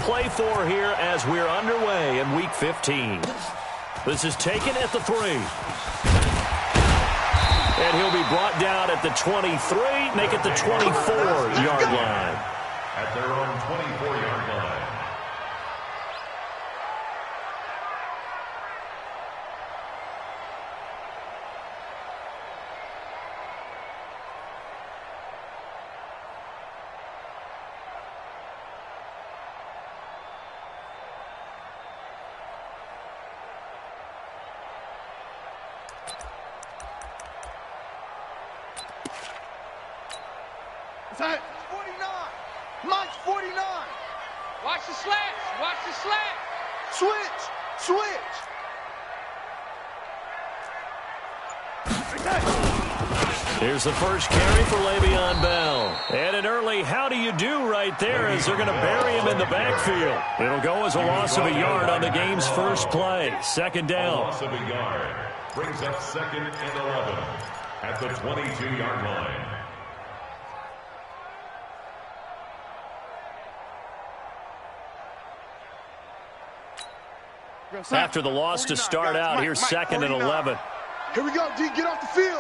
play for here as we're underway in Week 15. This is taken at the 3. And he'll be brought down at the 23, make it the 24-yard line. At their own 24-yard line. It's 49. Mike's 49. Watch the slats. Watch the slats. Switch. Here's the first carry for Le'Veon Bell. And an early how do you do right there as they're going to bury him in the backfield. It'll go as a loss of a yard on the game's first play. Second down. Loss of a yard brings up 2nd and 11 at the 22-yard line. After the loss to start out, here's 2nd and 11. Here we go, D. Get off the field.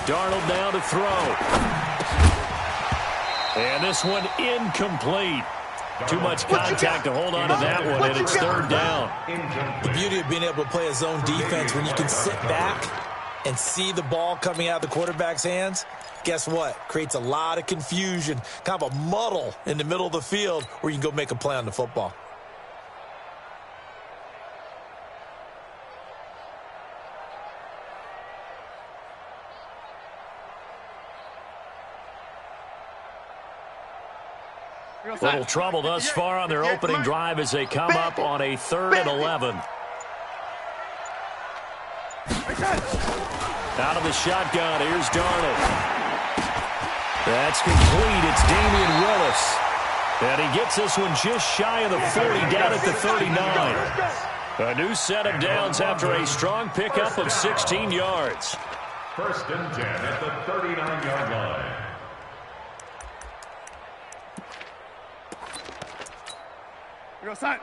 Darnold now to throw. And this one incomplete. Too much contact to hold on to that one, and it's 3rd down. The beauty of being able to play a zone defense when you can sit back and see the ball coming out of the quarterback's hands, guess what? Creates a lot of confusion, kind of a muddle in the middle of the field where you can go make a play on the football. Little trouble thus far on their opening drive as they come up on a 3rd and 11. Out of the shotgun, here's Darnold. That's complete. It's Damian Willis. And he gets this one just shy of the 40, down at the 39. A new set of downs after a strong pickup of 16 yards. 1st and 10 at the 39-yard line. Here we go, son.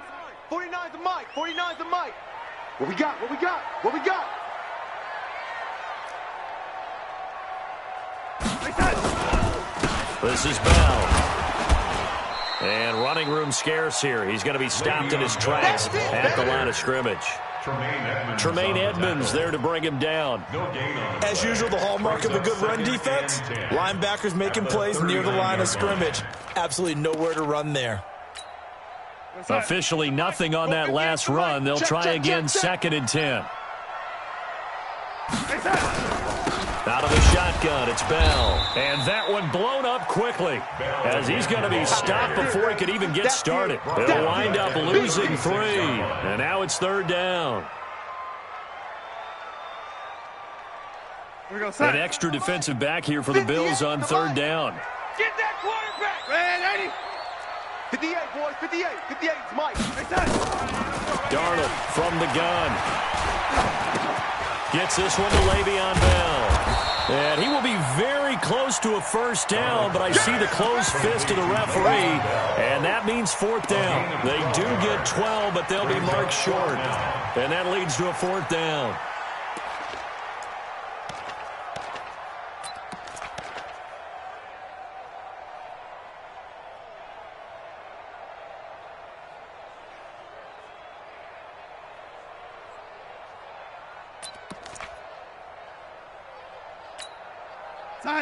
49's the Mike. 49's the Mike. What we got? This is Bell. And running room scarce here. He's going to be stopped in his tracks at the line of scrimmage. Tremaine Edmonds there to bring him down. As usual, the hallmark of a good run defense, linebackers making plays near the line of scrimmage. Absolutely nowhere to run there. Officially nothing on that last run. They'll try again 2nd and 10. Out of the shotgun, it's Bell. And that one blown up quickly as he's going to be stopped before he could even get started. They'll wind up losing 3. And now it's 3rd down. An extra defensive back here for the Bills on 3rd down. Get that quarterback. Ready? 58, boys. 58. 58. It's Mike. Darnold from the gun. Gets this one to Le'Veon Bell. And he will be very close to a 1st down, but I see the closed fist of the referee, and that means 4th down. They do get 12, but they'll be marked short. And that leads to a 4th down.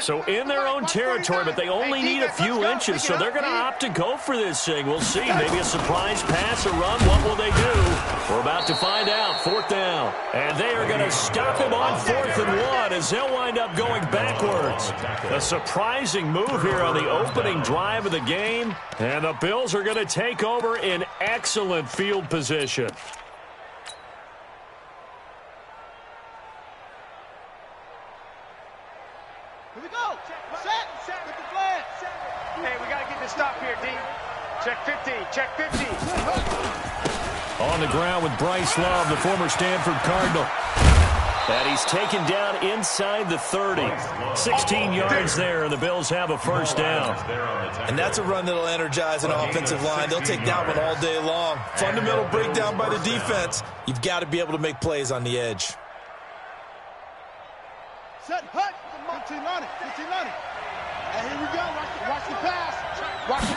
So in their own territory, but they only need a few inches, so they're going to opt to go for this thing. We'll see. Maybe a surprise pass, a run. What will they do? We're about to find out. 4th down. And they are going to stop him on 4th and 1 as they'll wind up going backwards. A surprising move here on the opening drive of the game. And the Bills are going to take over in excellent field position. Here we go. Set with the flag. Hey, we got to get this stop here, D. Check 15. Check 15. On the ground with Bryce Love, the former Stanford Cardinal. And he's taken down inside the 30. 16 yards there, and the Bills have a first down. And that's a run that'll energize an offensive line. They'll take that one all day long. Fundamental breakdown by the defense. You've got to be able to make plays on the edge. Set, hut, 15 on it, 15 on it. And here we go, watch the pass. Watch it.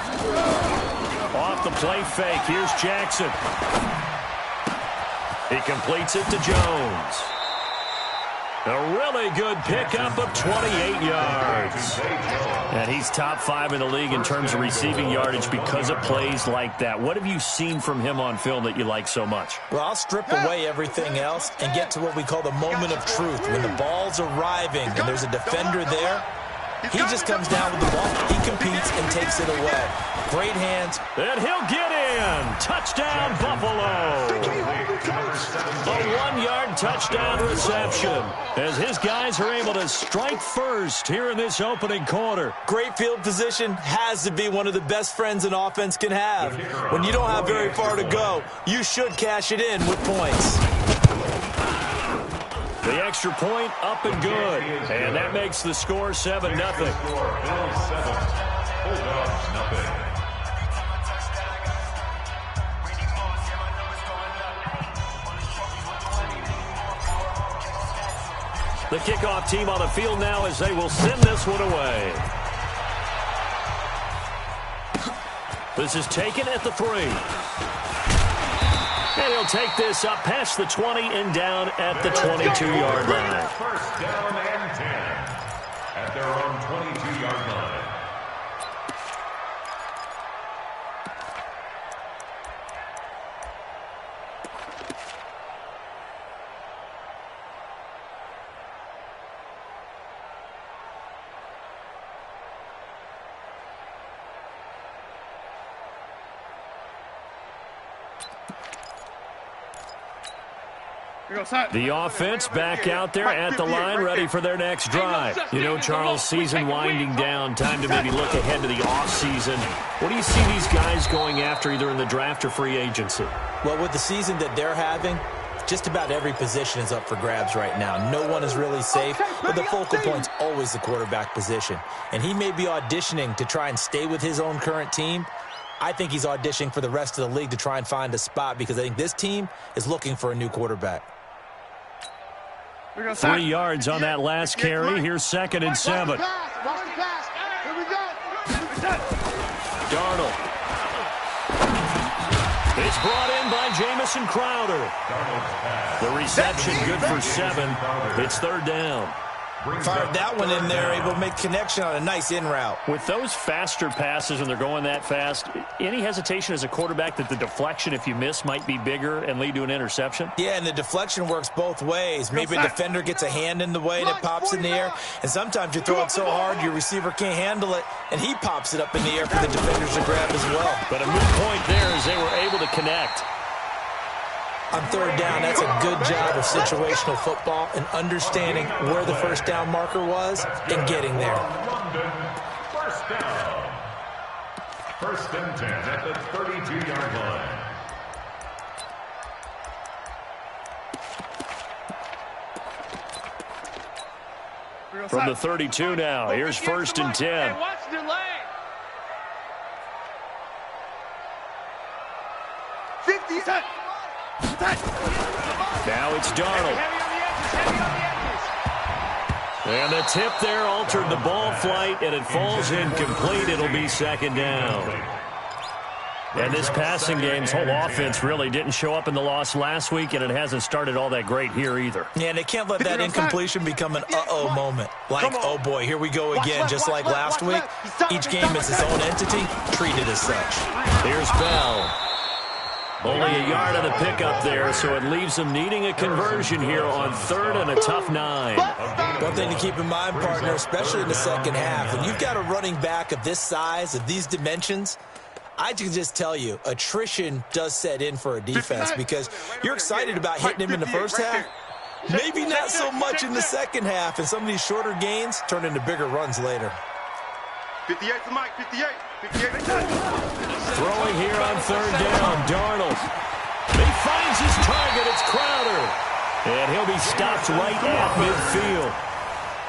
Off the play fake, here's Jackson. He completes it to Jones. A really good pickup of 28 yards. And he's top 5 in the league in terms of receiving yardage because of plays like that. What have you seen from him on film that you like so much? Well, I'll strip away everything else and get to what we call the moment of truth. When the ball's arriving and there's a defender there, he just comes down with the ball. He competes and takes it away. Great hands. And he'll get in. Touchdown, Buffalo. A 1-yard touchdown reception as his guys are able to strike first here in this opening quarter. Great field position has to be one of the best friends an offense can have. When you don't have very far to go, you should cash it in with points. The extra point up and good. And that makes the score 7-0. The kickoff team on the field now as they will send this one away. This is taken at the 3. And he'll take this up past the 20 and down at the 22-yard line. First down and 10 at their own 22-yard line. The offense back out there at the line, ready for their next drive. You know, Charles, season winding down, time to maybe look ahead to the offseason. What do you see these guys going after either in the draft or free agency? Well, with the season that they're having, just about every position is up for grabs right now. No one is really safe, but the focal point's always the quarterback position. And he may be auditioning to try and stay with his own current team. I think he's auditioning for the rest of the league to try and find a spot because I think this team is looking for a new quarterback. 3 yards on that last carry. Here's 2nd and 7. Darnold. It's brought in by Jamison Crowder. The reception good for 7. It's 3rd down. Fired that one in there, able to make connection on a nice in route. With those faster passes and they're going that fast, any hesitation as a quarterback that the deflection, if you miss, might be bigger and lead to an interception? Yeah, and the deflection works both ways. Maybe a defender gets a hand in the way and it pops in the air, and sometimes you throw it so hard your receiver can't handle it, and he pops it up in the air for the defenders to grab as well. But a moot point there as they were able to connect. On 3rd down, that's a good job of situational football and understanding where the first down marker was and getting there. First down. 1st and 10 at the 32-yard line. From the 32 now, here's 1st and 10. Hey, watch the lane. 50 set. Now it's Darnold. And the tip there altered the ball flight, and it falls incomplete. It'll be 2nd down. And this passing game's whole offense really didn't show up in the loss last week, and it hasn't started all that great here either. Yeah, and they can't let that incompletion become an uh-oh moment. Like, oh boy, here we go again, just like last week. Each game is its own entity, treated as such. Here's Bell. Only a yard on the pickup there, so it leaves them needing a conversion here on 3rd and a tough 9. One thing to keep in mind, partner, especially in the second half, when you've got a running back of this size, of these dimensions, I can just tell you, attrition does set in for a defense because you're excited about hitting him in the first half. Maybe not so much in the second half, and some of these shorter gains turn into bigger runs later. 58 to Mike, 58. 58. Throwing here on 3rd down, Darnold. He finds his target. It's Crowder. And he'll be stopped right at midfield.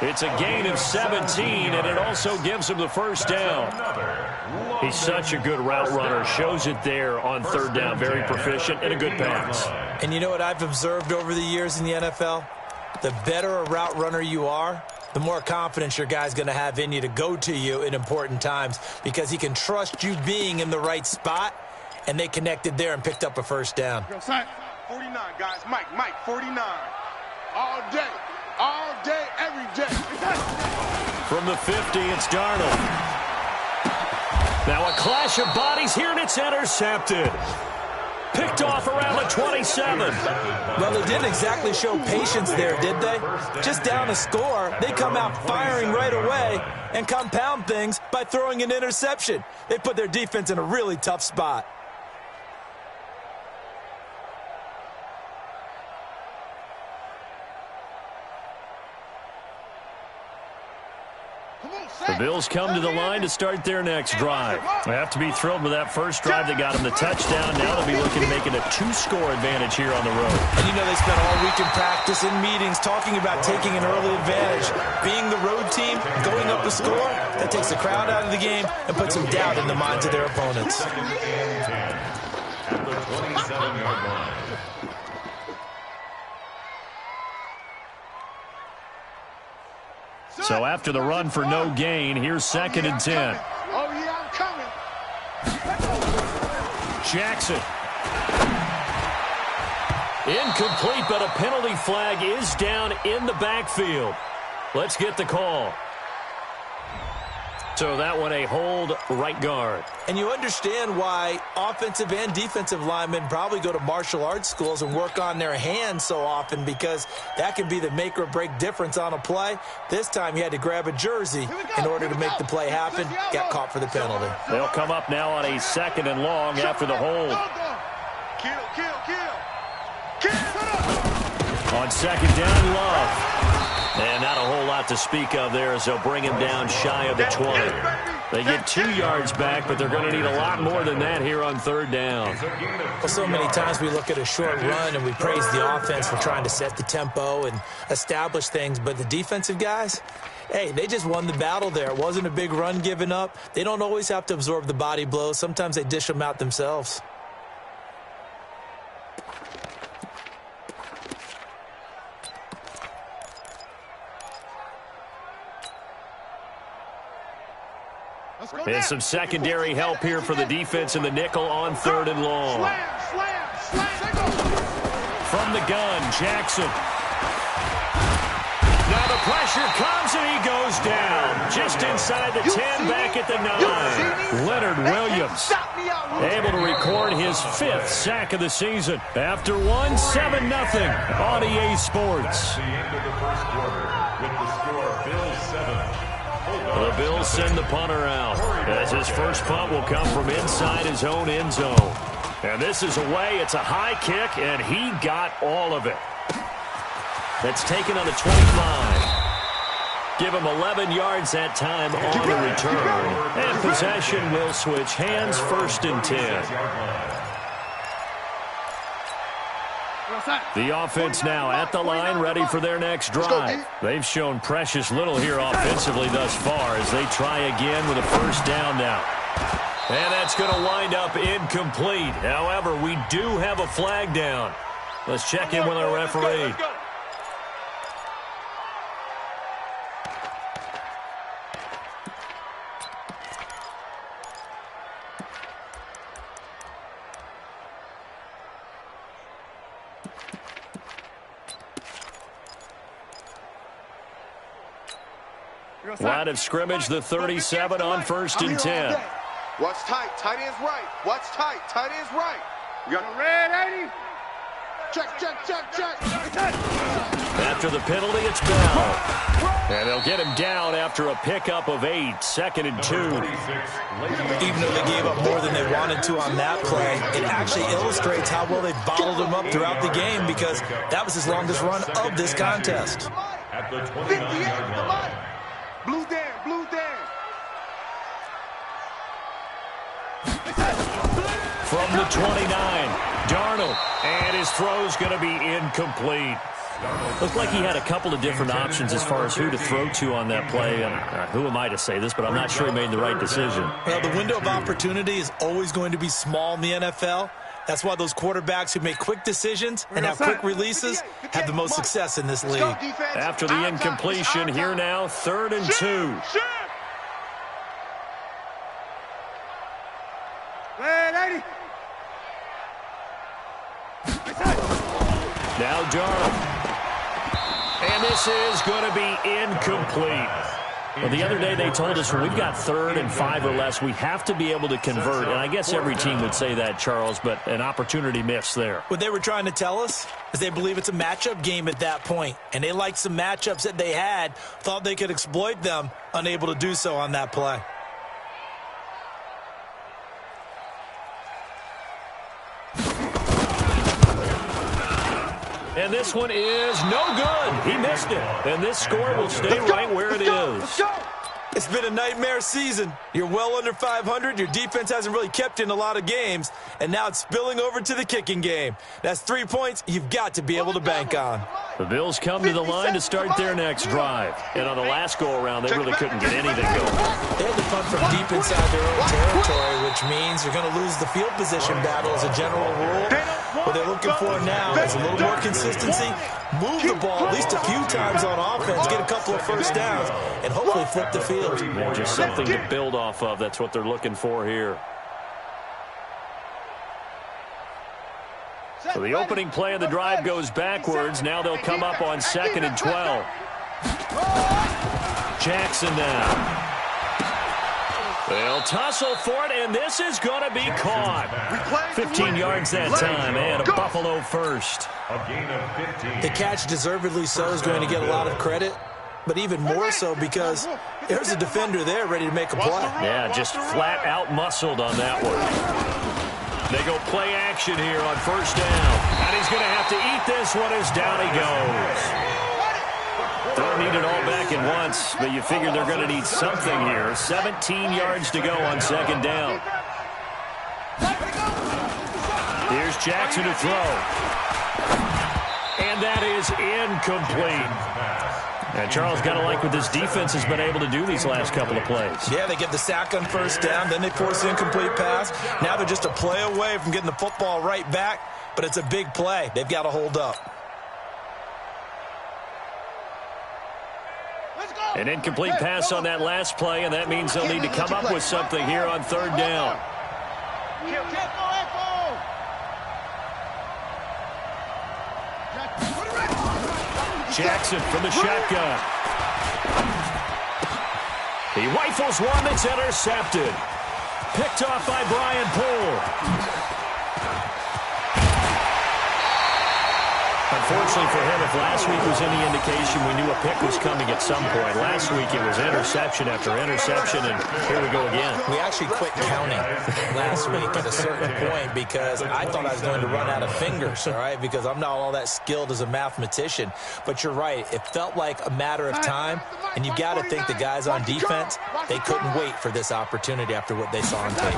It's a gain of 17, and it also gives him the first down. He's such a good route runner. Shows it there on third down. Very proficient and a good pass. And you know what I've observed over the years in the NFL? The better a route runner you are, the more confidence your guy's going to have in you to go to you in important times because he can trust you being in the right spot, and they connected there and picked up a first down. 49, guys. Mike, 49. All day, every day. From the 50, it's Darnold. Now a clash of bodies here, and it's intercepted. Picked off around the 27. Well, they didn't exactly show patience there, did they? Just down a score, they come out firing right away and compound things by throwing an interception. They put their defense in a really tough spot. The Bills come to the line to start their next drive. They have to be thrilled with that first drive that got them the touchdown. Now they'll be looking to make it a 2-score advantage here on the road. And you know they spent all week in practice and meetings talking about taking an early advantage. Being the road team, going up the score, that takes the crowd out of the game and puts some doubt in the minds of their opponents. At the 27-yard line. So after the run for no gain, here's 2nd and 10. Oh, yeah, I'm coming. Jackson. Incomplete, but a penalty flag is down in the backfield. Let's get the call. So that one a hold right guard. And you understand why offensive and defensive linemen probably go to martial arts schools and work on their hands so often, because that can be the make or break difference on a play. This time he had to grab a jersey in order to make the play happen. Got caught for the penalty. They'll come up now on a 2nd and long after the hold. On 2nd down, Love. And not a whole lot to speak of there as they'll bring him down shy of the 20. They get 2 yards back, but they're going to need a lot more than that here on 3rd down. Well, so many times we look at a short run and we praise the offense for trying to set the tempo and establish things, but the defensive guys, hey, they just won the battle there. It wasn't a big run given up. They don't always have to absorb the body blows. Sometimes they dish them out themselves. And some secondary help here for the defense in the nickel on 3rd and long. From the gun, Jackson. Now the pressure comes and he goes down. Just inside the 10, back at the 9. Leonard Williams able to record his 5th sack of the season. After one, 7-0 on EA Sports. That's the end of the first quarter with the score Bills 7. The Bills send the punter out, as his first punt will come from inside his own end zone. And this is away. It's a high kick, and he got all of it. That's taken on the 25. Give him 11 yards that time on the return. And possession will switch hands, 1st and 10. The offense now at the line, ready for their next drive. They've shown precious little here offensively thus far as they try again with a 1st down now. And that's going to wind up incomplete. However, we do have a flag down. Let's check in with our referee. Line of scrimmage, the 37 on 1st and 10. Watch tight. Tight end's right. Watch tight. Tight end's right. We got a red 80. Check. After the penalty, it's Bell. And they'll get him down after a pickup of 8. 2nd and 2. Even though they gave up more than they wanted to on that play, it actually illustrates how well they bottled him up throughout the game, because that was his longest run of this contest. At the 29-yard line. Blue Dan. From the 29, Darnold, and his throw's going to be incomplete. Looked like he had a couple of different options as far as who to throw to on that play. And who am I to say this, but I'm not sure he made the right decision. Well, the window of opportunity is always going to be small in the NFL. That's why those quarterbacks who make quick decisions and have quick releases have the most success in this league. After the incompletion, here now, 3rd and 2. Now Darnold. And this is going to be incomplete. Well, the other day they told us when we've got 3rd and 5 or less, we have to be able to convert. And I guess every team would say that, Charles, but an opportunity missed there. What they were trying to tell us is they believe it's a matchup game at that point. And they liked some matchups that they had, thought they could exploit them, unable to do so on that play. And this one is no good. He missed it. And this score will stay right where it is. It's been a nightmare season. You're well under 500. Your defense hasn't really kept you in a lot of games. And now it's spilling over to the kicking game. That's 3 points you've got to be able to bank on. The Bills come to the line to start their next drive. And on the last go-around, they really couldn't get anything going. They had to punt from deep inside their own territory, which means you're going to lose the field position battle as a general rule. What they're looking for now is a little more consistency, move the ball at least a few times on offense, get a couple of first downs, and hopefully flip the field. Yeah, just something to build off of. That's what they're looking for here. So the opening play of the drive goes backwards. Now they'll come up on 2nd and 12. Jackson now. They'll tussle for it, and this is going to be caught. 15 yards that time, and a Buffalo first. The catch, deservedly so, is going to get a lot of credit, but even more so because there's a defender there ready to make a play. Yeah, just flat out muscled on that one. They go play action here on 1st down. And he's going to have to eat this one as down he goes. Don't need it all back at once, but you figure they're going to need something here. 17 yards to go on 2nd down. Here's Jackson to throw. And that is incomplete. And Charles, got to like what this defense has been able to do these last couple of plays. Yeah, they get the sack on 1st down, then they force the incomplete pass. Now they're just a play away from getting the football right back, but it's a big play. They've got to hold up. An incomplete pass on that last play, and that means they'll need to come up with something here on 3rd down. Jackson from the shotgun. He rifles one that's intercepted. Picked off by Brian Poole. Unfortunately for him, if last week was any indication, we knew a pick was coming at some point. Last week it was interception after interception, and here we go again. We actually quit counting last week at a certain point because I thought I was going to run out of fingers, all right, because I'm not all that skilled as a mathematician. But you're right. It felt like a matter of time, and you got to think the guys on defense, they couldn't wait for this opportunity after what they saw on tape.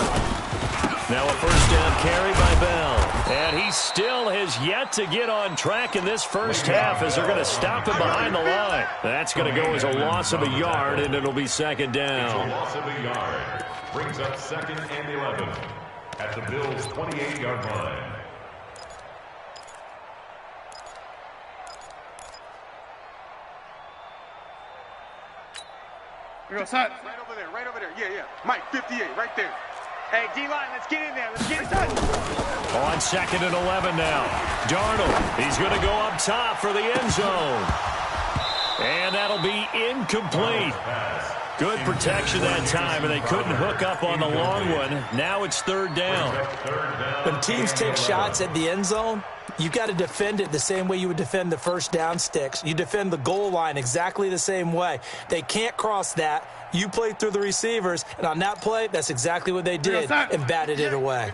Now a 1st down carry by Bell. And he still has yet to get on track in this first half as they're going to stop him behind the line. That's going to go as a loss of a yard, and it'll be 2nd down. A loss of a yard. Brings up 2nd and 11 at the Bills' 28-yard line. Here goes Hut. Right over there. Yeah. Mike, 58, right there. Hey, D-line, let's get in there. Let's get inside. On 2nd and 11 now. Darnold, he's going to go up top for the end zone. And that'll be incomplete. Good protection that time, and they couldn't hook up on the long one. Now it's 3rd down. When teams take shots at the end zone, you got to defend it the same way you would defend the 1st down sticks. You defend the goal line exactly the same way. They can't cross that. You play through the receivers, and on that play, that's exactly what they did and batted it away.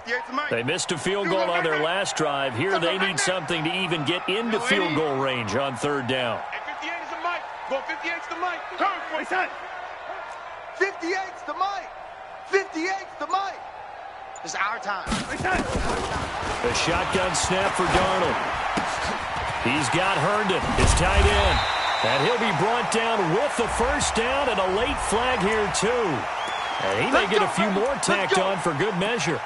They missed a field goal on their last drive. Here they need something to even get into field goal range on 3rd down. 58 is the mic. Go 58's the mic. Turn, 58's the mic. 58's the mic. This is our time. A shotgun snap for Darnold. He's got Herndon, his tight end. And he'll be brought down with the first down and a late flag here, too. And he may get a few more tacked on for good measure.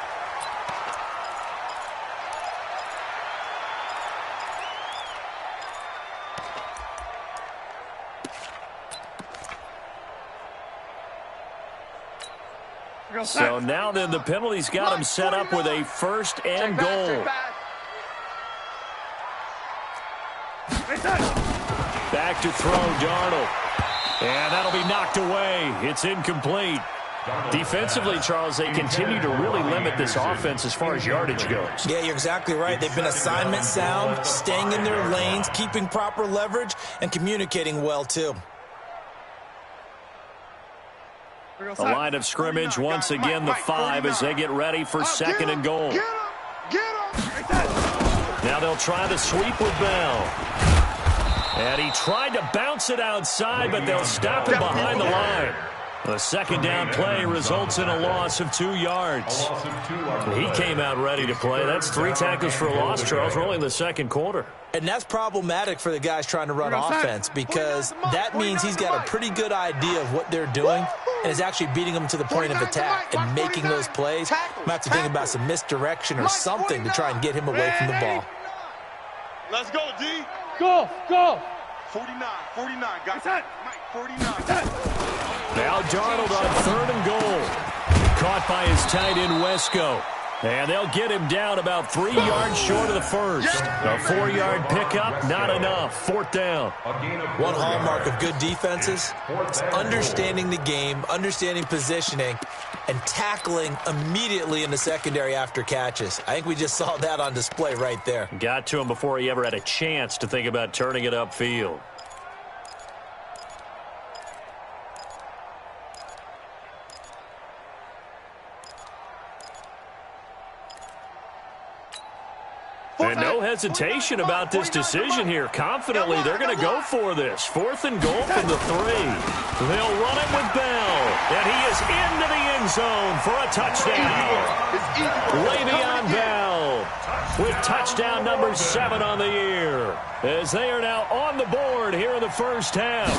So now then the penalty's got him set up with a first and goal. Back to throw, Darnold. And that'll be knocked away. It's incomplete. Defensively, Charles, they continue to really limit this offense as far as yardage goes. Yeah, you're exactly right. They've been assignment sound, staying in their lanes, keeping proper leverage, and communicating well, too. The line of scrimmage, once again, the 5 as they get ready for second and goal. Now they'll try the sweep with Bell. And he tried to bounce it outside, but they'll stop him behind the line. The second down play results in a loss of 2 yards. He came out ready to play. That's 3 tackles for a loss, Charles, rolling the second quarter. And that's problematic for the guys trying to run offense because that means he's got a pretty good idea of what they're doing and is actually beating them to the point of attack and making those plays. Might have to think about some misdirection or something to try and get him away from the ball. Let's go, D. Go, go. 49, guys. Mike, 49. Now Darnold on third and goal. Caught by his tight end, Wesco. And they'll get him down about 3 yards short of the first. A 4-yard pickup, not enough. Fourth down. One hallmark of good defenses is understanding the game, understanding positioning, and tackling immediately in the secondary after catches. I think we just saw that on display right there. Got to him before he ever had a chance to think about turning it upfield. And no hesitation about this decision here. Confidently, they're going to go for this. 4th and goal from the 3. They'll run it with Bell. And he is into the end zone for a touchdown. Le'Veon Bell with touchdown number 7 on the year. As they are now on the board here in the first half.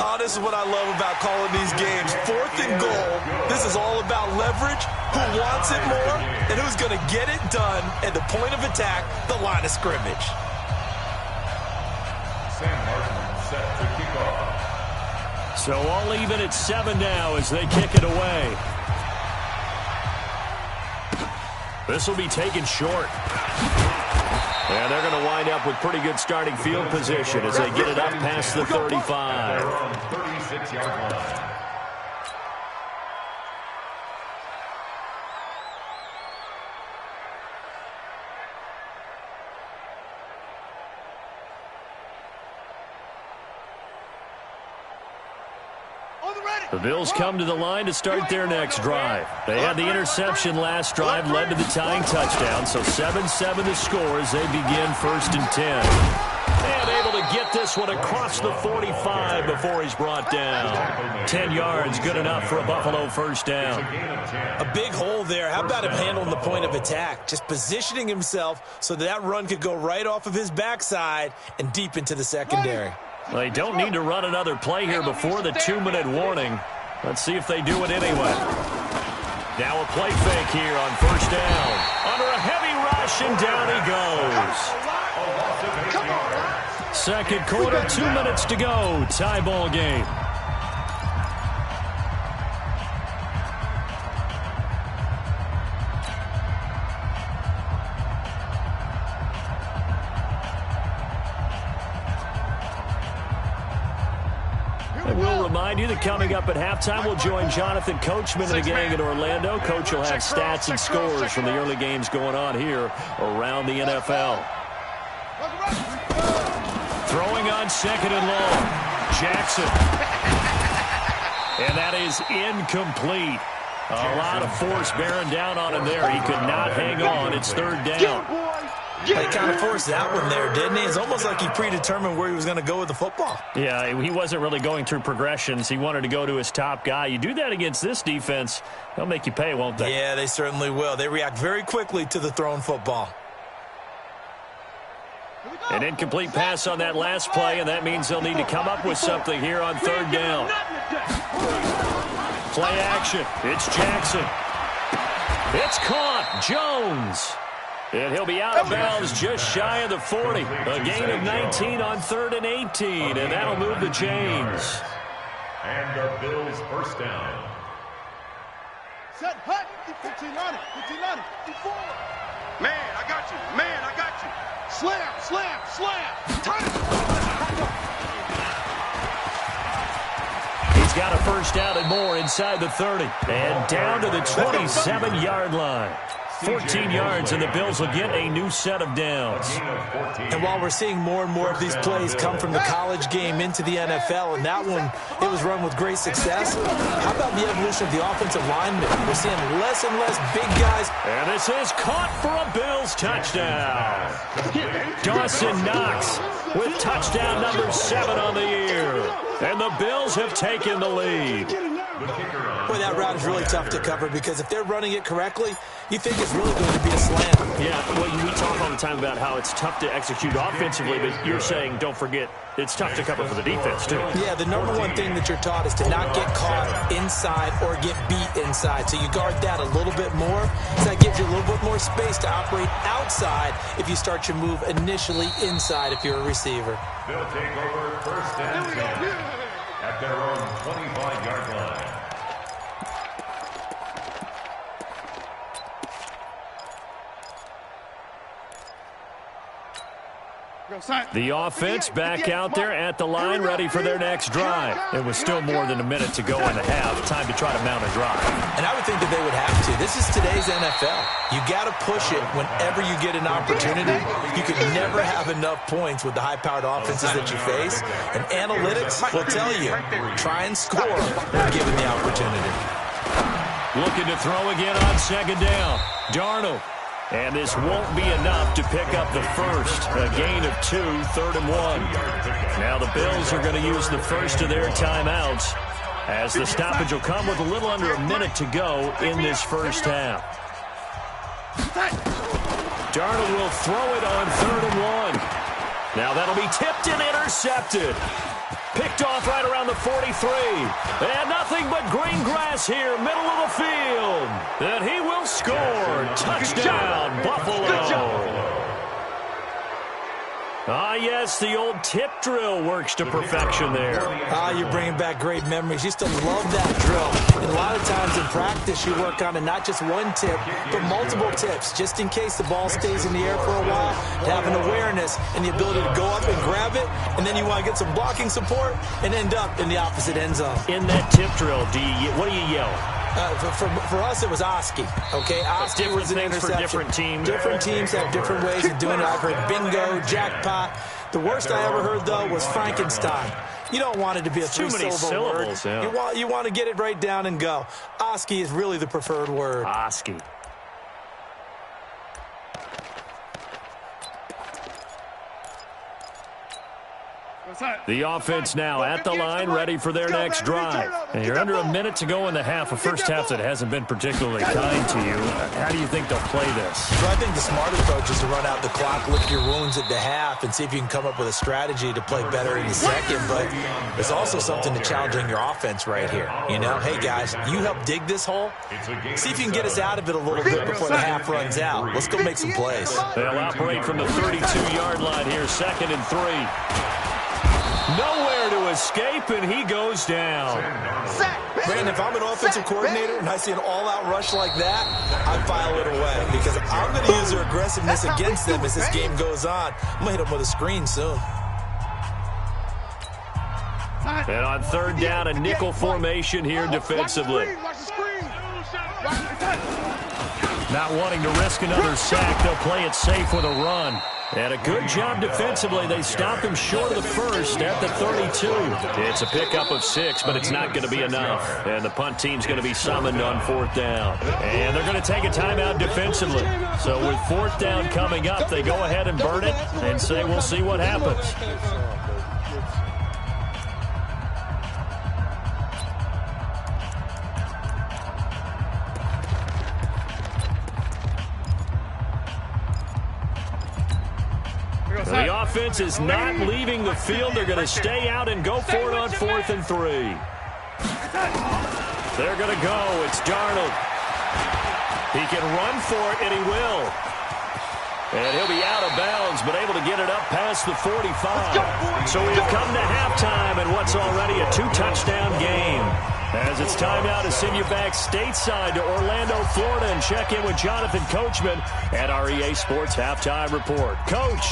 Oh, this is what I love about calling these games. 4th and goal. This is all about leverage, who wants it more, and who's going to get it done at the point of attack, the line of scrimmage. Sam Martin set to kick off. So all even at 7 now as they kick it away. This will be taken short. And they're going to wind up with pretty good starting field position as they get it up past the 35. They're on 36-yard line. The Bills come to the line to start their next drive. They had the interception last drive, led to the tying touchdown, so 7-7 the score as they begin 1st and 10. And able to get this one across the 45 before he's brought down. 10 yards, good enough for a Buffalo first down. A big hole there. How about him handling the point of attack? Just positioning himself so that run could go right off of his backside and deep into the secondary. They don't need to run another play here before the 2-minute warning. Let's see if they do it anyway. Now a play fake here on first down. Under a heavy rush, and down he goes. Second quarter, 2 minutes to go. Tie ball game. We'll remind you that coming up at halftime, we'll join Jonathan Coachman and the gang in Orlando. Coach will have stats and scores from the early games going on here around the NFL. Throwing on second and long. Jackson. And that is incomplete. A lot of force bearing down on him there. He could not hang on. It's 3rd down. He kind of forced that one there, didn't he? It's almost like he predetermined where he was going to go with the football. Yeah, he wasn't really going through progressions. He wanted to go to his top guy. You do that against this defense, they'll make you pay, won't they? Yeah, they certainly will. They react very quickly to the thrown football. An incomplete pass on that last play, and that means they'll need to come up with something here on third down. Play action. It's Jackson. It's caught. Jones. And he'll be out of bounds just shy of the 40. A gain of 19 on 3rd and 18, and that'll move the chains. And the Bills first down. Set, hut, 15 on it, 15 on it, 54. Man, I got you. Man, I got you. Slam, slam, slam. Turn it. He's got a first down and more inside the 30. And down to the 27-yard line. 14 yards, and the Bills will get a new set of downs. And while we're seeing more and more of these plays come from the college game into the NFL, and that one, it was run with great success, how about the evolution of the offensive linemen? We're seeing less and less big guys. And this is caught for a Bills touchdown. Dawson Knox with touchdown number 7 on the year. And the Bills have taken the lead. Boy, that route is really tough to cover because if they're running it correctly, you think it's really going to be a slant. Yeah, well, we talk all the time about how it's tough to execute offensively, but you're saying, don't forget, it's tough to cover for the defense, too. Yeah, the number one thing that you're taught is to not get caught inside or get beat inside. So you guard that a little bit more. So that gives you a little bit more space to operate outside if you start your move initially inside if you're a receiver. They'll take over first and 10 at their own 25-yard line. The offense back out there at the line, ready for their next drive. It was still more than a minute to go in the half. Time to try to mount a drive. And I would think that they would have to. This is today's NFL. You got to push it whenever you get an opportunity. You can never have enough points with the high-powered offenses that you face. And analytics will tell you, try and score when given the opportunity. Looking to throw again on second down. Darnold. And this won't be enough to pick up the first. A gain of 2, 3rd and 1. Now the Bills are going to use the first of their timeouts as the stoppage will come with a little under a minute to go in this first half. Darnold will throw it on 3rd and 1. Now that'll be tipped and intercepted. Picked off right around the 43. And nothing but green grass here, middle of the field. And he will score. Touchdown, Buffalo. Ah, yes, the old tip drill works to perfection there. Ah, you're bringing back great memories. Used to love that drill. And a lot of times in practice, you work on it, not just one tip, but multiple tips, just in case the ball stays in the air for a while, to have an awareness and the ability to go up and grab it, and then you want to get some blocking support and end up in the opposite end zone. In that tip drill, what do you yell? For us, it was Oski. Okay, Oski was an interception. For different teams. Different teams have different ways of doing it. I've heard bingo, jackpot. The worst I ever heard, though, was Frankenstein. You don't want it to be a three-syllable word. Yeah. You want to get it right down and go. Oski is really the preferred word. Oski. The offense now at the line, ready for their next drive. And you're under a minute to go in the half, a first half that hasn't been particularly kind to you. How do you think they'll play this? So I think the smart approach is to run out the clock, lick your wounds at the half, and see if you can come up with a strategy to play better in the second. But there's also something to challenging your offense right here. You know, hey, guys, you help dig this hole. See if you can get us out of it a little bit before the half runs out. Let's go make some plays. They'll operate from the 32-yard line here, 2nd and 3. Nowhere to escape, and he goes down. Brandon, if I'm an offensive coordinator and I see an all-out rush like that, I file it away because I'm going to use their aggressiveness against them as this game goes on. I'm going to hit them with a screen soon. And on 3rd down, a nickel formation here defensively. Not wanting to risk another sack, they'll play it safe with a run. And a good job defensively. They stop him short of the first at the 32. It's a pickup of 6, but it's not going to be enough. And the punt team's going to be summoned on 4th down. And they're going to take a timeout defensively. So with 4th down coming up, they go ahead and burn it and say we'll see what happens. The offense is not leaving the field. They're going to stay out and go for it on 4th and 3. They're going to go. It's Darnold. He can run for it, and he will. And he'll be out of bounds, but able to get it up past the 45. So we've come to halftime in what's already a 2-touchdown game. As it's time now to send you back stateside to Orlando, Florida, and check in with Jonathan Coachman at our EA Sports Halftime Report. Coach.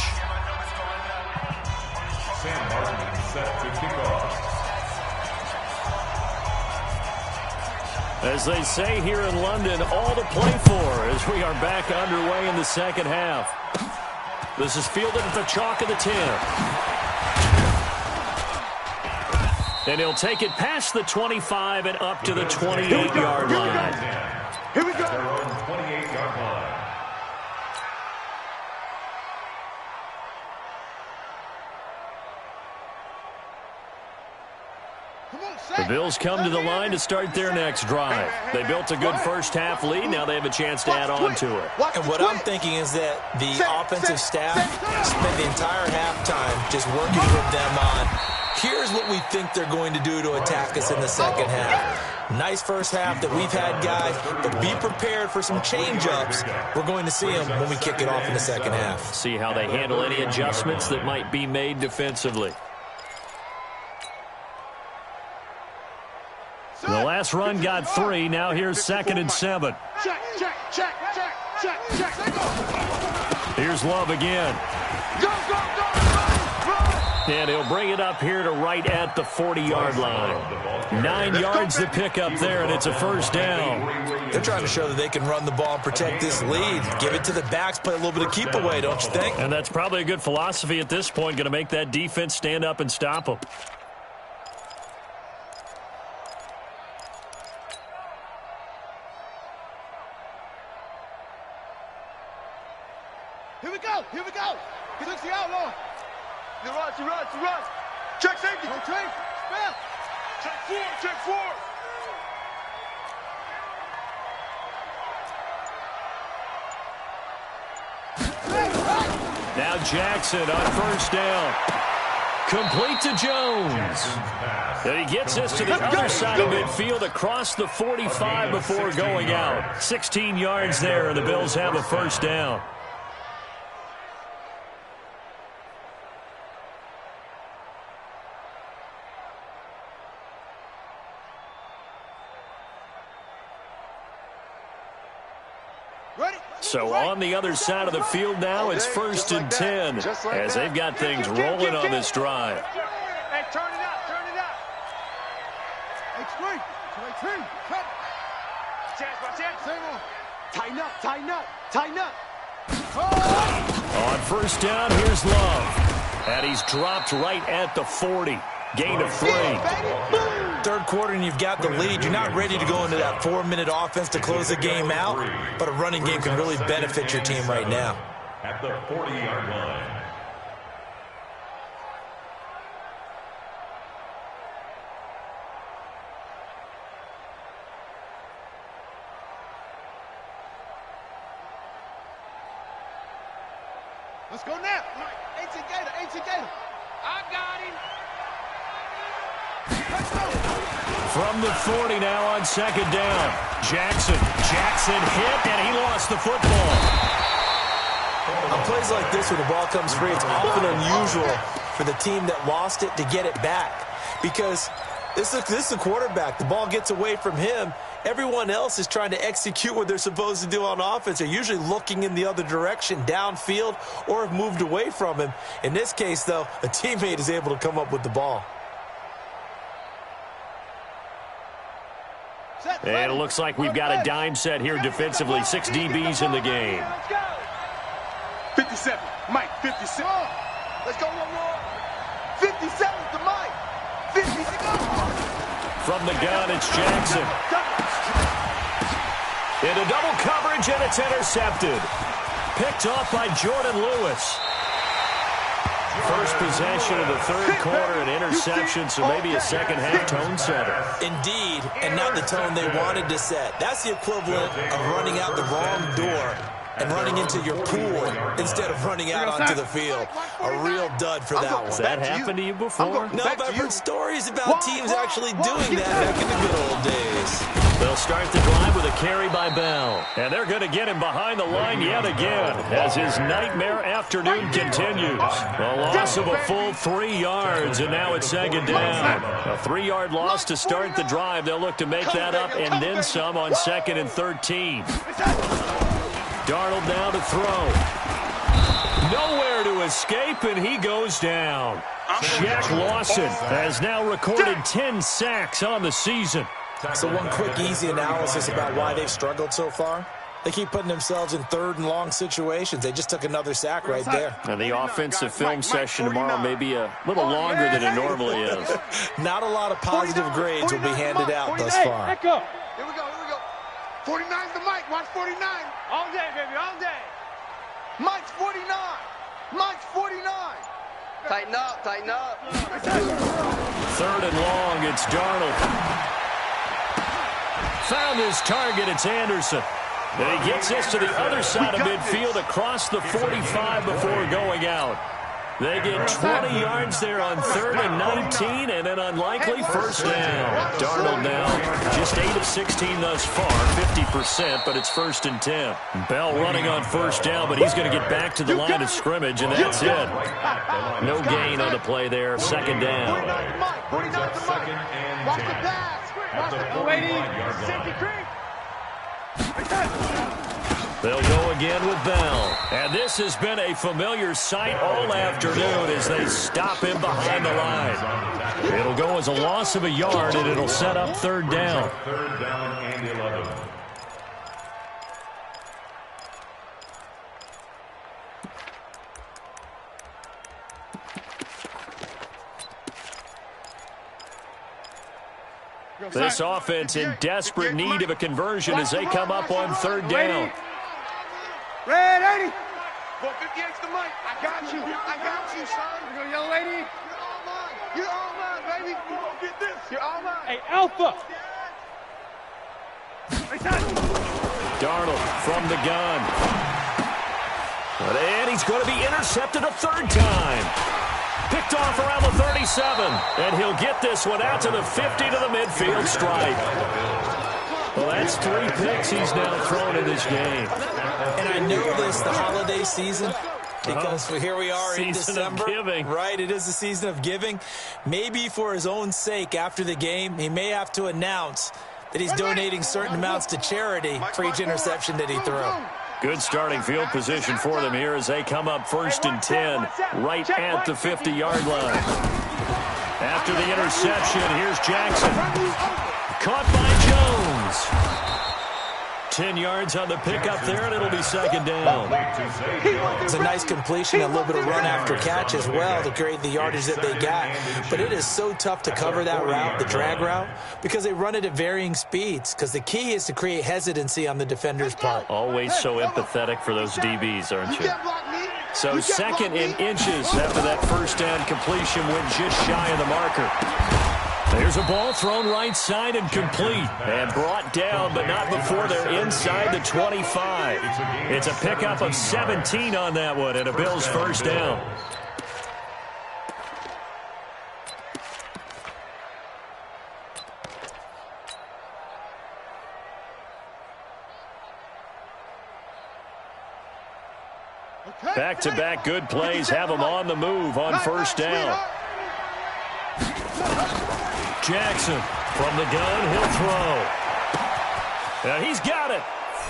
Sam Martin set to kick off. As they say here in London, all to play for as we are back underway in the second half. This is fielded at the chalk of the 10. And he'll take it past the 25 and up to the 28-yard line. Here we go. Their own 28-yard line. The Bills come to the line to start their next drive. They built a good first-half lead. Now they have a chance to add on to it. And what I'm thinking is that the offensive staff spent the entire halftime just working with them on, here's what we think they're going to do to attack us in the second half. Nice first half that we've had, guys, but be prepared for some change-ups. We're going to see them when we kick it off in the second half. See how they handle any adjustments that might be made defensively. The last run got 3. Now here's 2nd and 7. Check, check, check, check, check, check. Here's Love again. Go, go, go, run. And he'll bring it up here to right at the 40-yard line. 9 yards to pick up there, and it's a first down. They're trying to show that they can run the ball and protect this lead. Give it to the backs, play a little bit of keep away, don't you think? And that's probably a good philosophy at this point, going to make that defense stand up and stop them. Here we go, here we go. He looks the outlaw. He runs, he runs, he runs. Check safety. Go, Trey. Spell. Check 4, check 4. Now Jackson on first down. Complete to Jones. And he gets us to the other side of midfield across the 45 before going out. 16 yards there, and the Bills have a first down. So on the other side of the field now, it's 1st and 10 as they've got things rolling on this drive. Hey, turn it up, turn it up. H3, cut. Chance, my chance. Same on. Tighten up, tighten up, tighten up. On first down, here's Love. And he's dropped right at the 40. Gain of 3. Third quarter and you've got the lead. You're not ready to go into that 4-minute offense to close the game out, but a running game can really benefit your team right now. At the 40-yard line. Let's go now. 18 Gator, 18 Gator. I got him. From the 40 now on second down. Jackson hit, and he lost the football. On plays like this, when the ball comes free, it's often unusual for the team that lost it to get it back. Because this is a quarterback. The ball gets away from him. Everyone else is trying to execute what they're supposed to do on offense. They're usually looking in the other direction, downfield, or have moved away from him. In this case, though, a teammate is able to come up with the ball. And it looks like we've got a dime set here defensively. 6 DBs in the game. 57, Mike, 57. Let's go one more. 57 to Mike. 56. From the gun, it's Jackson. Into double coverage, and it's intercepted. Picked off by Jordan Lewis. First possession of the third quarter, an interception, so maybe a second-half tone setter. Indeed, and not the tone they wanted to set. That's the equivalent of running out the wrong door and running into your pool instead of running out onto the field. A real dud for that one. Has that happened to you before? No, but I've heard stories about teams actually doing that back in the good old days. They'll start the drive with a carry by Bell. And they're going to get him behind the line yet again as his nightmare afternoon continues. A loss of a full 3 yards, and now it's second down. A 3-yard loss to start the drive. They'll look to make that up and then some on 2nd and 13. Darnold now to throw. Nowhere to escape, and he goes down. Shaq Lawson has now recorded 10 sacks on the season. So one quick, easy analysis about why they've struggled so far. They keep putting themselves in 3rd and long situations. They just took another sack right there. And the offensive film session tomorrow may be a little longer than it normally is. Not a lot of positive grades will be handed out thus far. Here we go, here we go. 49's the mic, watch 49. All day, baby, all day. Mike's 49. Mike's 49. Tighten up, tighten up. 3rd and long, it's Darnold. Found his target, it's Anderson. And he gets this to the other side of midfield across the 45 before going out. They get 20 yards there on 3rd and 19 and an unlikely first down. Darnold now just 8 of 16 thus far, 50%, but it's 1st and 10. Bell running on first down, but he's going to get back to the line of scrimmage, and that's it. No gain on the play there, 2nd down. Watch the pass. They'll go again with Bell. And this has been a familiar sight all afternoon as they stop him behind the line. It'll go as a loss of a yard, and it'll set up 3rd down. 3rd down and 11. This offense in desperate need of a conversion as they come up on 3rd down. Red 80. 458's the mic. I got you, son. Here we go, young lady. You're all mine, baby. You gonna get this. You're all mine. Hey, Alpha. Darnold from the gun. And he's going to be intercepted a 3rd time. Picked off around the 37, and he'll get this one out to the 50 to the midfield stripe. Well, that's 3 picks he's now thrown in this game. And I know this, the holiday season, because here we are in December. Season of giving. Right, it is the season of giving. Maybe for his own sake after the game, he may have to announce that he's donating certain amounts to charity for each interception that he threw. Good starting field position for them here as they come up 1st and 10 right at the 50-yard line. After the interception, here's Jackson. Caught by Jones. 10 yards on the pickup there, and it'll be 2nd down. It's a nice completion, a little bit of run after catch as well to create the yardage that they got. But it is so tough to cover that route, the drag route, because they run it at varying speeds, because the key is to create hesitancy on the defender's part. Always so empathetic for those DBs, aren't you? So 2nd and inches after that first down completion went just shy of the marker. There's a ball thrown right side and complete. And brought down, but not before they're inside the 25. It's a pickup of 17 on that one, and a Bills first down. Back-to-back good plays have them on the move on first down. Jackson from the gun, he'll throw. And he's got it.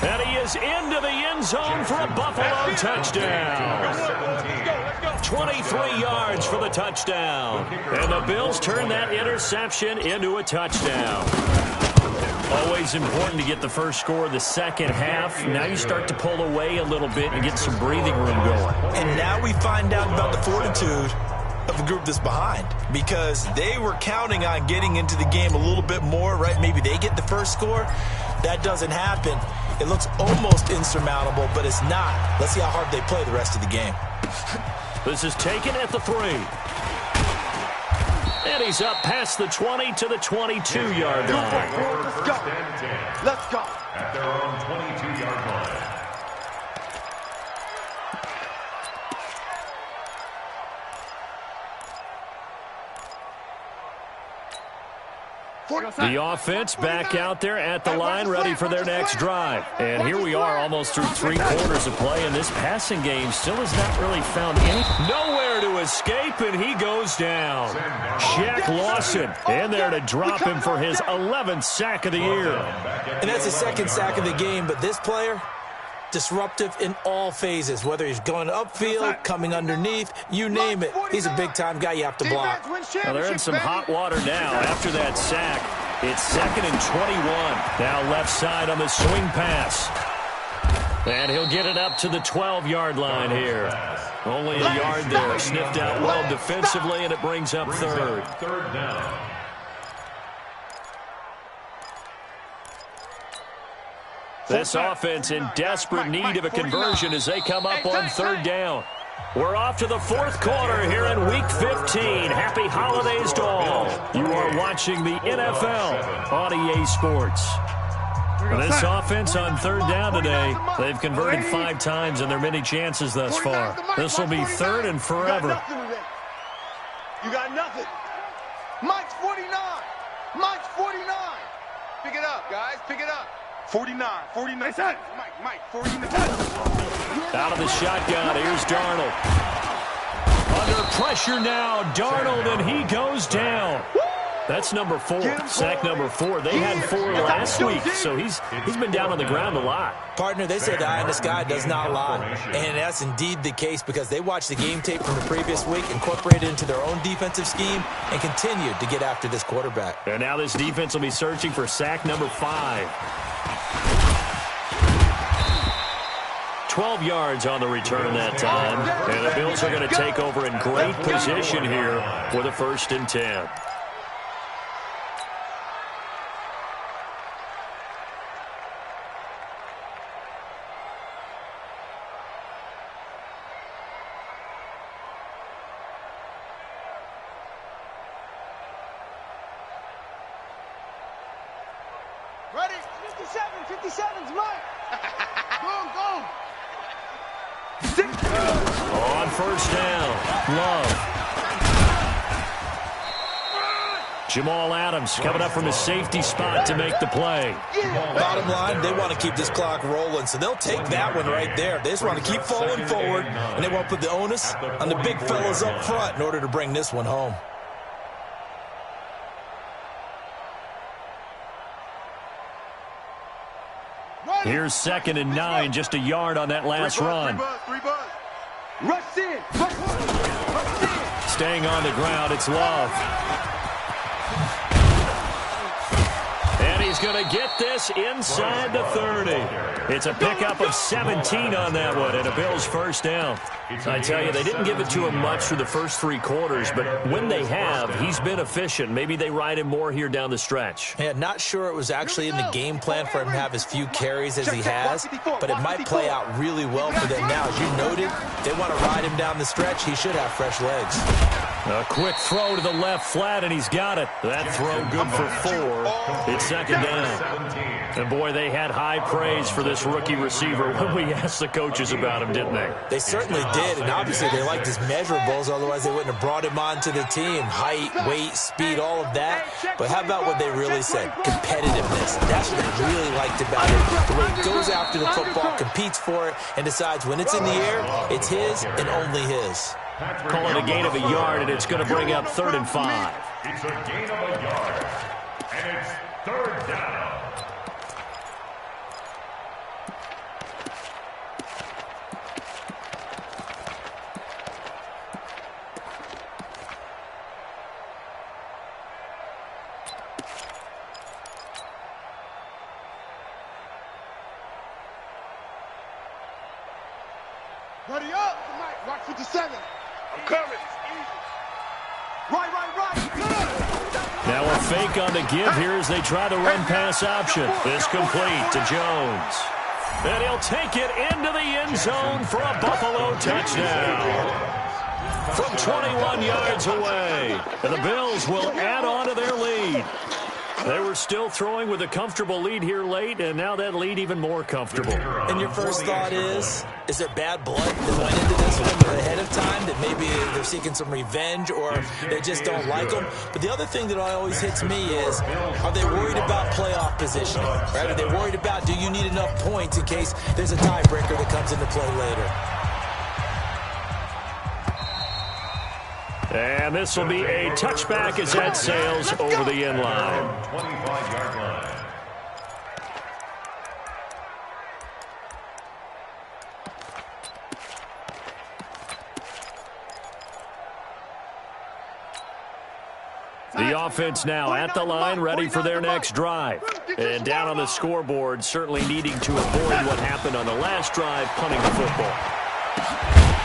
And he is into the end zone for a Buffalo touchdown. 23 yards for the touchdown. And the Bills turn that interception into a touchdown. Always important to get the first score of the second half. Now you start to pull away a little bit and get some breathing room going. And now we find out about the fortitude of the group that's behind, because they were counting on getting into the game a little bit more, right? Maybe they get the first score. That doesn't happen. It looks almost insurmountable, but it's not. Let's see how hard they play the rest of the game. This is taken at the 3. And he's up past the 20 to the 22-yard line. Let's go. At their own 22-yard line. The offense back out there at the line, ready for their next drive. And here we are almost through 3 quarters of play, and this passing game still has not really found any. Nowhere to escape, and he goes down. Shaq Lawson in there to drop him for his 11th sack of the year. And that's the 2nd sack of the game, but this player, disruptive in all phases, whether he's going upfield, coming underneath, you name it. He's a big-time guy you have to block. Well, they're in some hot water now after that sack. It's 2nd and 21. Now left side on the swing pass. And he'll get it up to the 12-yard line here. Only a yard there. Sniffed out well defensively, and it brings up 3rd. 3rd down. This offense in desperate need of a conversion as they come up on 3rd down. We're off to the 4th quarter here in Week 15. Happy holidays to all. You are watching the NFL on EA Sports. This offense on 3rd down today, they've converted 5 times in their many chances thus far. This will be 3rd and forever. You got nothing. Mike's 49. Mike's 49. Pick it up, guys. Pick it up. 49. Mike, 49. Out of the shotgun, here's Darnold. Under pressure now, Darnold, and he goes down. That's number 4, sack number 4. They had 4 last week, so he's been down on the ground a lot. Partner, they say the eye in the sky does not lie. And that's indeed the case because they watched the game tape from the previous week, incorporated it into their own defensive scheme, and continued to get after this quarterback. And now this defense will be searching for sack number 5. 12 yards on the return that time. And the Bills are going to take over in great position here for the 1st and 10. Ready? 57's Mike. Go. On 1st down, Love. Jamal Adams coming up from a safety spot to make the play. Bottom line, they want to keep this clock rolling, so they'll take that one right there. They just want to keep falling forward, and they want to put the onus on the big fellas up front in order to bring this one home. Here's 2nd and 9, just a yard on that last run. Rush in. Staying on the ground, it's Love. And he's going to get this inside the 30. It's a pickup of 17 on that one, and a Bills 1st down. I tell you, they didn't give it to him much through the first 3 quarters, but when they have, he's been efficient. Maybe they ride him more here down the stretch. Yeah, not sure it was actually in the game plan for him to have as few carries as he has, but it might play out really well for them now. As you noted, they want to ride him down the stretch. He should have fresh legs. A quick throw to the left flat, and he's got it. That throw good for 4. It's 2nd down. And, boy, they had high praise for this rookie receiver when we asked the coaches about him, didn't they? They certainly did, and obviously they liked his measurables, otherwise they wouldn't have brought him onto the team. Height, weight, speed, all of that. But how about what they really said? Competitiveness. That's what they really liked about it. The way he goes after the football, competes for it, and decides when it's in the air, it's his and only his. Call it a gain of a yard, and it's going to bring up 3rd and 5. It's a gain of a yard. And it's 3rd down. Ready up. Mike 57. I'm coming. Right. Now a fake on the give here as they try the run-pass option. It's complete to Jones. And he'll take it into the end zone for a Buffalo touchdown. From 21 yards away. And the Bills will add on to their lead. They were still throwing with a comfortable lead here late, and now that lead even more comfortable. And your first thought is there bad blood that went into this one ahead of time, that maybe they're seeking some revenge or they just don't like them? But the other thing that always hits me is, are they worried about playoff positioning? Right? Are they worried about, do you need enough points in case there's a tiebreaker that comes into play later? And this will be a touchback as that sails over the end line. 25-yard line. The offense now at the line, ready for their next drive. And down on the scoreboard, certainly needing to avoid what happened on the last drive, punting the football.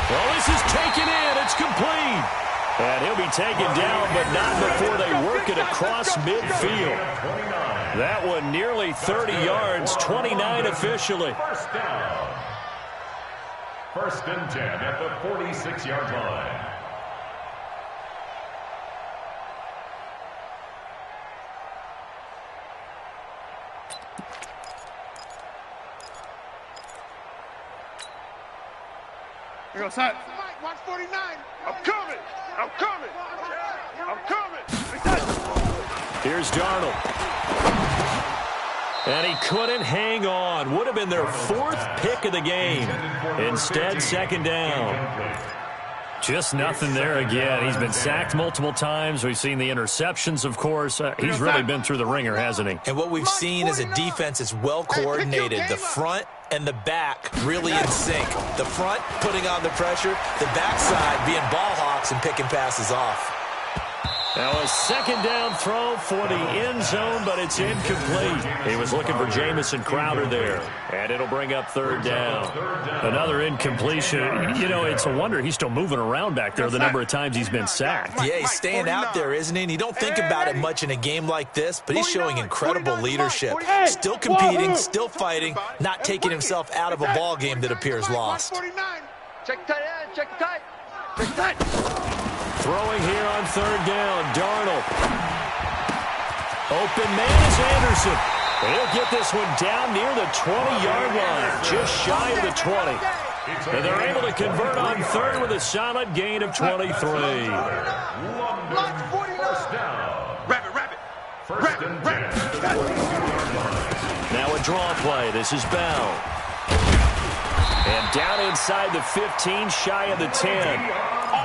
Well, this is taken in. It's complete. And he'll be taken down, but not before they work it across midfield. That one nearly 30 yards, 29 officially. First down. First and 10 at the 46-yard line. Here goes Mike, watch 49. I'm coming. I'm coming. I'm coming. Here's Darnold. And he couldn't hang on. Would have been their fourth pick of the game. Instead, second down. Just nothing there again. He's been sacked multiple times. We've seen the interceptions, of course. He's really been through the ringer, hasn't he? And what we've seen is a defense that's well coordinated. The front and the back really in sync. The front putting on the pressure, the backside being ball hawks and picking passes off. Now a second down throw for the end zone, but it's incomplete. He was looking for Jamison Crowder there, and it'll bring up third down. Another incompletion. You know, it's a wonder he's still moving around back there the number of times he's been sacked. Yeah, he's staying out there, isn't he? And you don't think about it much in a game like this, but he's showing incredible leadership. Still competing, still fighting, not taking himself out of a ball game that appears lost. Check tight end, check tight. Check tight. Throwing here on third down, Darnold. Open man is Anderson. He'll get this one down near the 20-yard line, just shy of the 20. And they're able to convert on third with a solid gain of 23. First and 10. Now a draw play. This is Bell. And down inside the 15, shy of the 10.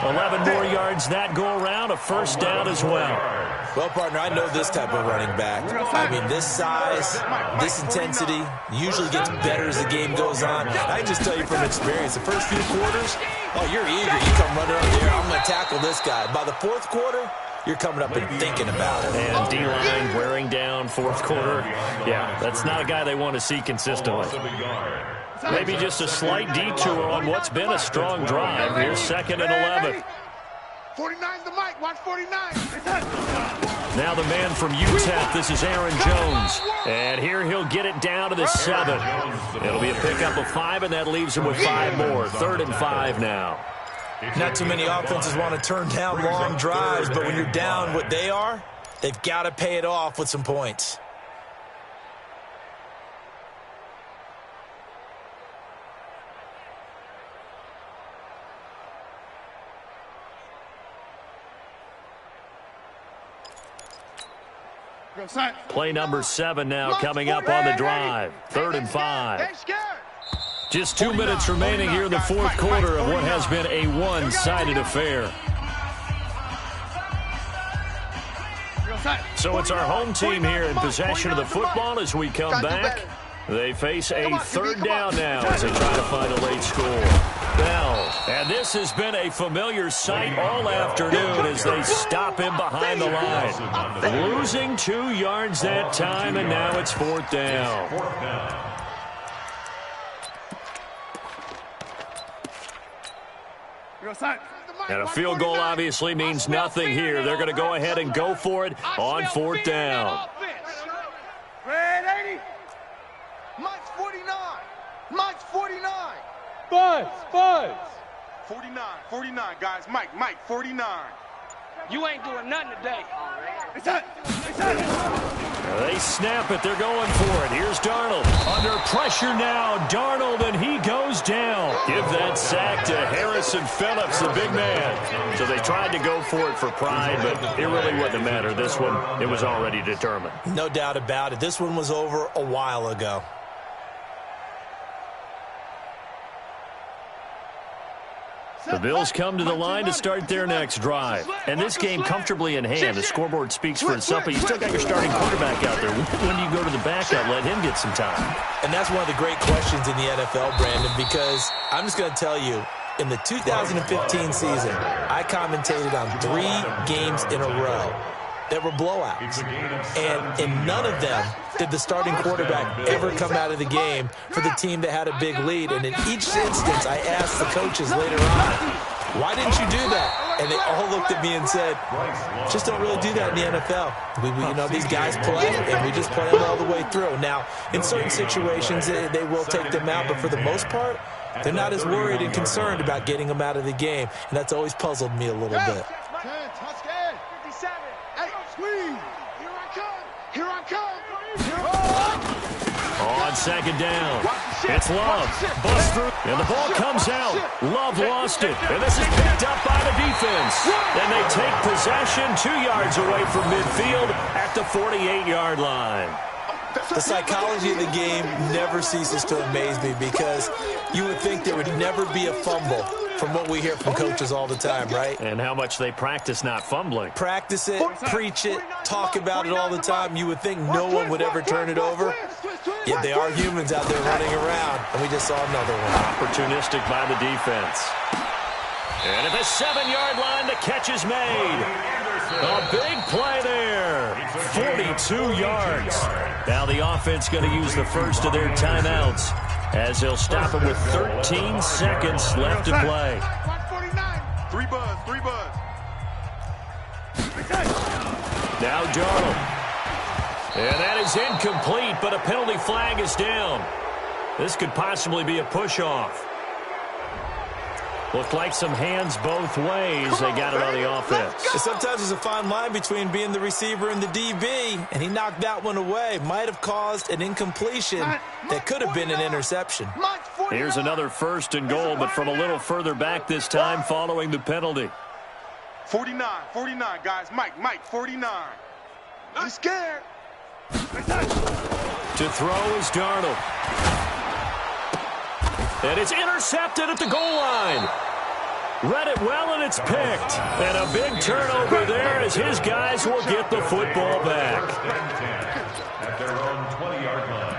11 more yards that go around, a first down as well. Well, partner, I know this type of running back. I mean, this size, this intensity usually gets better as the game goes on. I can just tell you from experience, the first few quarters, oh, you're eager. You come running up there, I'm going to tackle this guy. By the fourth quarter, you're coming up and thinking about it. And D-line wearing down fourth quarter. Yeah, that's not a guy they want to see consistently. Maybe just a slight detour on what's been a strong drive. Here's second and 11. 49's the mic. Watch 49. Now the man from UTEP, this is Aaron Jones. And here he'll get it down to the 7. It'll be a pickup of 5, and that leaves him with 5 more. 3rd and 5 now. Not too many offenses want to turn down long drives, but when you're down what they are, they've got to pay it off with some points. Play number 7 now coming up on the drive. 3rd and 5. Just 2 minutes remaining here in the fourth quarter of what has been a one-sided affair. So it's our home team here in possession of the football as we come back. They face a 3rd down now as they try to find a late score. Bell. And this has been a familiar sight all afternoon as they stop him behind the line. Losing 2 yards that time, and now it's 4th down. And a field goal obviously means nothing here. They're going to go ahead and go for it on 4th down. Red 80. Mike's 49. Mike's 49. Buzz. 49, guys. Mike, 49. You ain't doing nothing today. It's that. They snap it. They're going for it. Here's Darnold. Under pressure now. Darnold, and he goes down. Give that sack to Harrison Phillips, the big man. So they tried to go for it for pride, but it really wouldn't have mattered. This one, it was already determined. No doubt about it. This one was over a while ago. The Bills come to the line to start their next drive. And this game comfortably in hand. The scoreboard speaks for itself, but you still got your starting quarterback out there. When do you go to the backup, let him get some time? And that's one of the great questions in the NFL, Brandon, because I'm just going to tell you, in the 2015 season, I commentated on 3 games in a row that were blowouts. And in none of them did the starting quarterback ever come out of the game for the team that had a big lead. And in each instance, I asked the coaches later on, why didn't you do that? And they all looked at me and said, just don't really do that in the NFL. You know, these guys play, and we just play them all the way through. Now, in certain situations, they will take them out, but for the most part, they're not as worried and concerned about getting them out of the game. And that's always puzzled me a little bit. On second down, it's Love. Bust through, and the ball comes out. Love lost it, and this is picked up by the defense. Then they take possession 2 yards away from midfield at the 48-yard line. The psychology of the game never ceases to amaze me because you would think there would never be a fumble from what we hear from coaches all the time, right? And how much they practice not fumbling. Practice it, preach it, talk about it all the time. You would think no one would ever turn it over. Yet they are humans out there running around, and we just saw another one. Opportunistic by the defense. And at the 7-yard line, the catch is made. A big play there. 42 yards. Now the offense going to use the first of their timeouts as they'll stop it with 13 seconds left to play. 3 buzz. Now Darnold. And that is incomplete, but a penalty flag is down. This could possibly be a push-off. Looked like some hands both ways. They got it on the offense. Sometimes there's a fine line between being the receiver and the DB, and he knocked that one away. Might have caused an incompletion that could have been an interception. Here's another 1st and goal, but from a little further back this time following the penalty. 49, guys. Mike, 49. He's scared. To throw is Darnold. And it's intercepted at the goal line. Read it well, and it's picked. And a big turnover there as his guys will get the football back. At their own 20-yard line.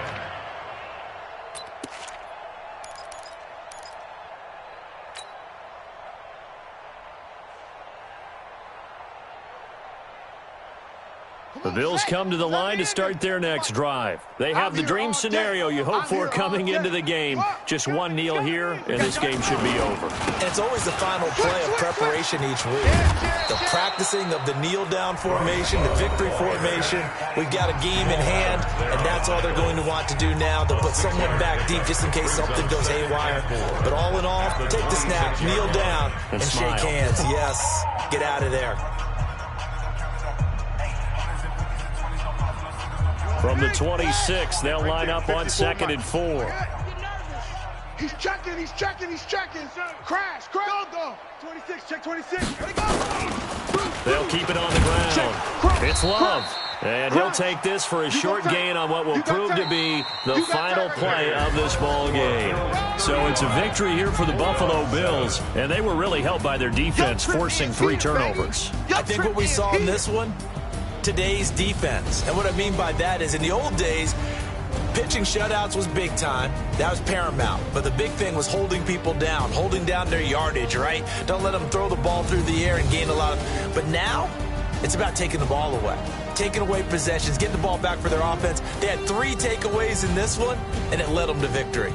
The Bills come to the line to start their next drive. They have the dream scenario you hope for coming into the game. Just one kneel here, and this game should be over. And it's always the final play of preparation each week. The practicing of the kneel-down formation, the victory formation. We've got a game in hand, and that's all they're going to want to do now. They'll put someone back deep just in case something goes haywire. But all in all, take the snap, kneel down, and shake hands. Yes, get out of there. From the 26, they'll line up on 2nd and 4. He's checking. Crash. Go. 26, check 26. They'll keep it on the ground. It's Love. And he'll take this for a short gain on what will prove to be the final play of this ball game. So it's a victory here for the Buffalo Bills, and they were really helped by their defense, forcing 3 turnovers. I think what we saw in this one, today's defense. And what I mean by that is in the old days, pitching shutouts was big time. That was paramount. But the big thing was holding people down, holding down their yardage, right? Don't let them throw the ball through the air and gain a lot of... But now, it's about taking the ball away. Taking away possessions, getting the ball back for their offense. They had 3 takeaways in this one, and it led them to victory.